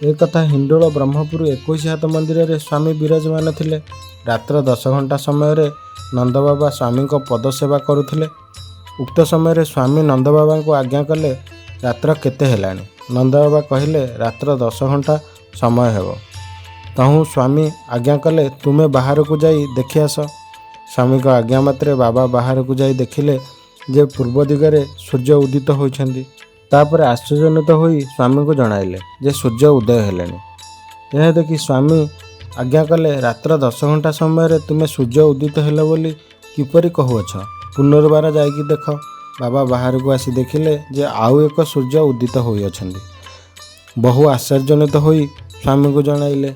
एकथा हिंडोल ब्रह्मपुर 21 हात मंदिर में स्वामी विराजमान थिले। रात्र 10 घंटा समय नंदबाबा स्वामी को पदसेवा करुले। उक्त समय स्वामी नंदबाबा को आज्ञा कले, रात्र केते हेलाणी? नंदबाबा कहले, रात्र 10 घंटा समय हेब। तहु स्वामी आज्ञा कले, तुमे बाहर को जाई देखि आस। स्वामी को आज्ञा मात्रे बाबा बाहर को जाई देखिले जे पूर्व दिगरे सूर्य उदित होइछन्ति। तापर आश्चर्यजनित होई स्वामी को जणाइले जे सूर्य उदय हेलेनी। यह देखि स्वामी आज्ञा कले, रात्र 10 घंटा समय तुमे सूर्य उदित हेले बोली किपरि कहुअछ? पुनर्बार जाइकी देख। बाबा बाहर को आसी देखिले जे आउ एक सूर्य उदित होई अछन्ति। बहु आश्चर्यजनित होई स्वामी को जणाइले,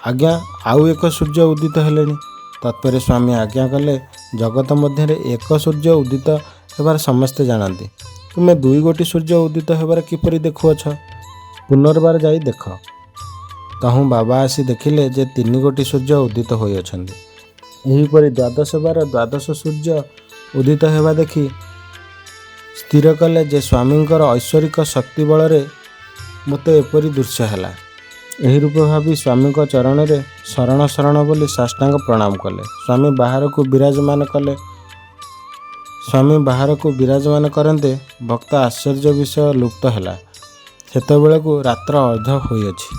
आज्ञा आउ एक सूर्य उदित हेलेनी। तत्पर स्वामी आज्ञा कले, जगत मध्य एक सूर्य उदित हेबार समस्ते जानती, तुमे 2 गोटी सूर्य उदित हेबार किपरि देखुअछ? पुनर्बार जाई देख। तहु बाबा आसी देखिले जे 3 गोटी सूर्य उदित होई अछन्ति। एहीपरि द्वादश बार द्वादश सूर्य उदित हेबा देखि स्थिर कले जे स्वामींकर ऐश्वरिक शक्ति बल मते एपरि दृश्य हैला। एही रूप भावी स्वामी को चरण रे शरण शरण बोली साष्टांग प्रणाम कले। स्वामी बाहर को विराजमान कले। स्वामी बाहर को विराजमान करते भक्त आश्चर्य विषय लुप्त हैला। सेतबेले को रात्र अर्ध होइअछि।